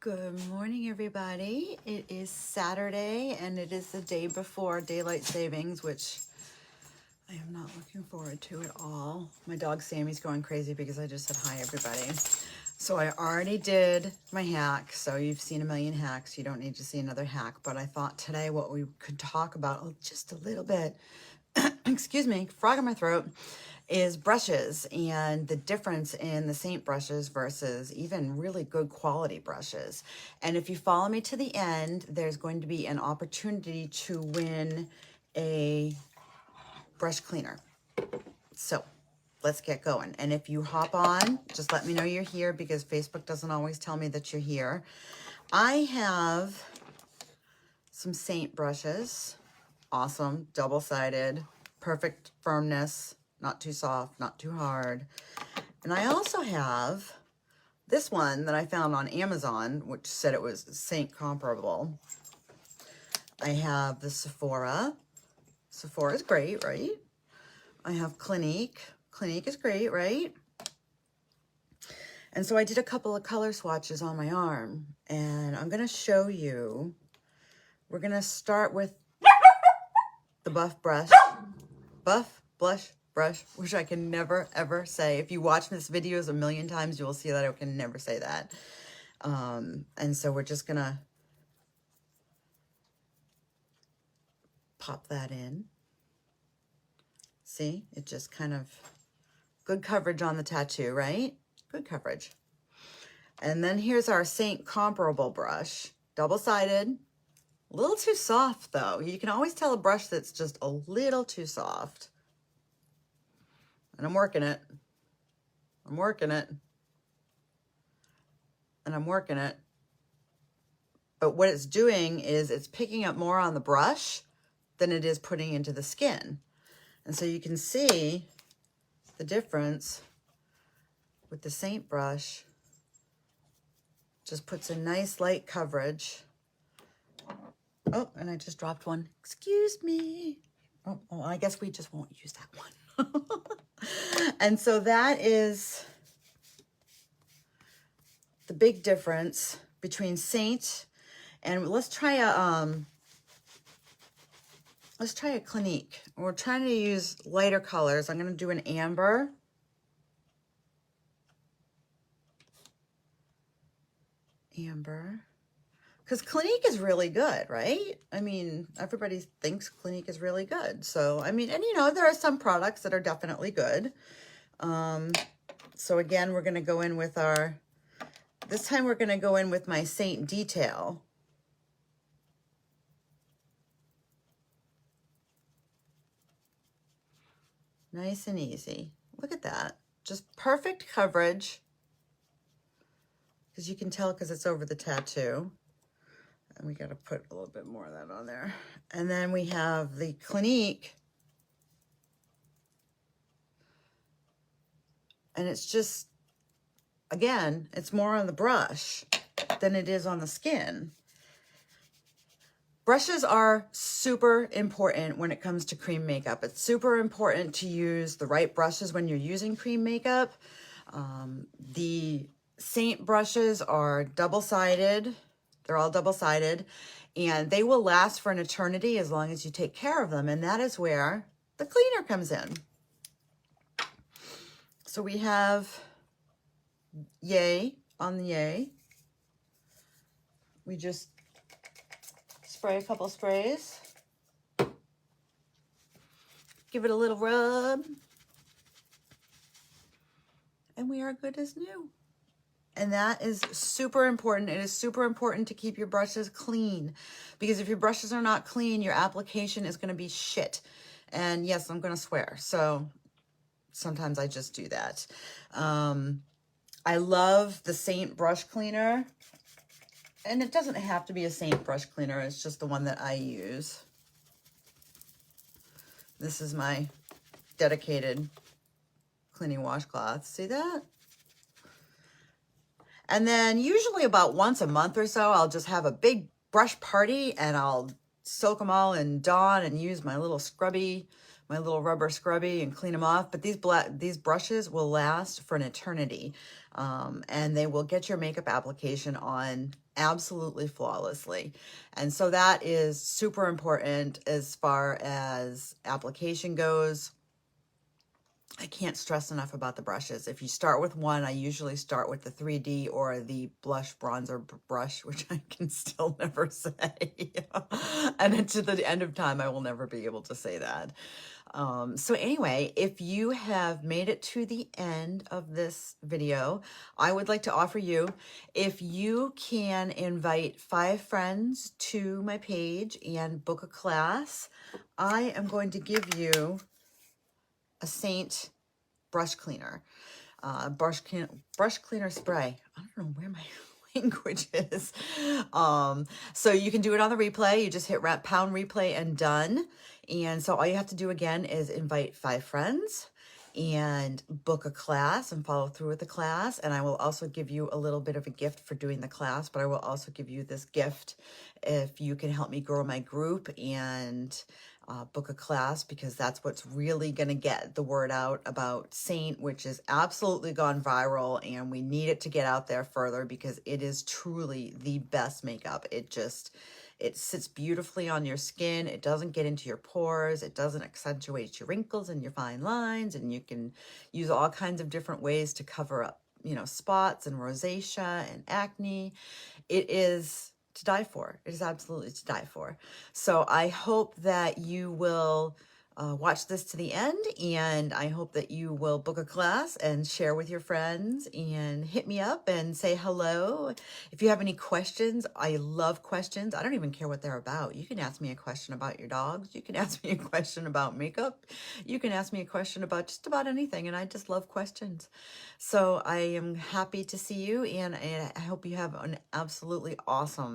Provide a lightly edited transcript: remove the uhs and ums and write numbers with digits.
Good morning, everybody. It is Saturday, and it is the day before daylight savings, which I am not looking forward to at all. My dog Sammy's going crazy because I just said hi, everybody. So I already did my hack. So you've seen a million hacks. You don't need to see another hack. But I thought today what we could talk about just a little bit, excuse me, frog in my throat, is brushes and the difference in the Seint brushes versus even really good quality brushes. And if you follow me to the end, there's going to be an opportunity to win a brush cleaner. So let's get going. And if you hop on, just let me know you're here because Facebook doesn't always tell me that you're here. I have some Seint brushes. Awesome, double-sided, perfect firmness, not too soft, not too hard. And I also have this one that I found on Amazon, which said it was Seint comparable. I have the Sephora. Sephora's great, right? I have Clinique. Clinique is great, right? And so I did a couple of color swatches on my arm, and I'm going to show you. We're going to start with the buff brush, blush brush, which I can never, ever say. If you watch this videos a million times, you will see that I can never say that. And so we're just going to pop that in. See, it just kind of, good coverage on the tattoo, right? Good coverage. And then here's our Seint comparable brush, double-sided. A little too soft, though. You can always tell a brush that's just a little too soft. And I'm working it. I'm working it. And I'm working it. But what it's doing is it's picking up more on the brush than it is putting into the skin. And so you can see the difference with the Seint brush. Just puts a nice light coverage. Oh, and I just dropped one. Excuse me. Oh, I guess we just won't use that one. And so that is the big difference between Seint and let's try a Clinique. We're trying to use lighter colors. I'm going to do an amber. Amber. Because Clinique is really good, right? I mean, everybody thinks Clinique is really good. So, I mean, and you know, there are some products that are definitely good. So again, we're going to go in with this time we're going to go in with my Seint Detail. Nice and easy. Look at that. Just perfect coverage. Because you can tell because it's over the tattoo. And we got to put a little bit more of that on there. And then we have the Clinique. And it's just, again, it's more on the brush than it is on the skin. Brushes are super important when it comes to cream makeup. It's super important to use the right brushes when you're using cream makeup. The Seint brushes are double-sided. They're all double-sided, and they will last for an eternity as long as you take care of them, and that is where the cleaner comes in. So we have Yay on the Yay. We just spray a couple sprays. Give it a little rub. And we are good as new. And that is super important. It is super important to keep your brushes clean because if your brushes are not clean, your application is going to be shit. And yes, I'm going to swear. So sometimes I just do that. I love the Seint brush cleaner. And it doesn't have to be a Seint brush cleaner. It's just the one that I use. This is my dedicated cleaning washcloth. See that? And then usually about once a month or so, I'll just have a big brush party and I'll soak them all in Dawn and use my little scrubby my little rubber scrubby and clean them off. But these brushes will last for an eternity. And they will get your makeup application on absolutely flawlessly. And so that is super important as far as application goes. I can't stress enough about the brushes. If you start with one, I usually start with the 3D or the blush bronzer brush, which I can still never say. And to the end of time, I will never be able to say that. So anyway, if you have made it to the end of this video, I would like to offer you, if you can invite 5 friends to my page and book a class, I am going to give you a Seint brush cleaner, brush cleaner spray. I don't know where my language is. So you can do it on the replay. You just hit pound replay and done. And so all you have to do again is invite 5 friends and book a class and follow through with the class. And I will also give you a little bit of a gift for doing the class, but I will also give you this gift if you can help me grow my group and book a class, because that's what's really going to get the word out about Seint, which has absolutely gone viral, and we need it to get out there further because it is truly the best makeup. It sits beautifully on your skin. It doesn't get into your pores. It doesn't accentuate your wrinkles and your fine lines, and you can use all kinds of different ways to cover up, you know, spots and rosacea and acne. It is to die for. It is absolutely to die for. So I hope that you will watch this to the end, and I hope that you will book a class and share with your friends and hit me up and say hello. If you have any questions, I love questions. I don't even care what they're about. You can ask me a question about your dogs. You can ask me a question about makeup. You can ask me a question about just about anything, and I just love questions. So I am happy to see you, and I hope you have an absolutely awesome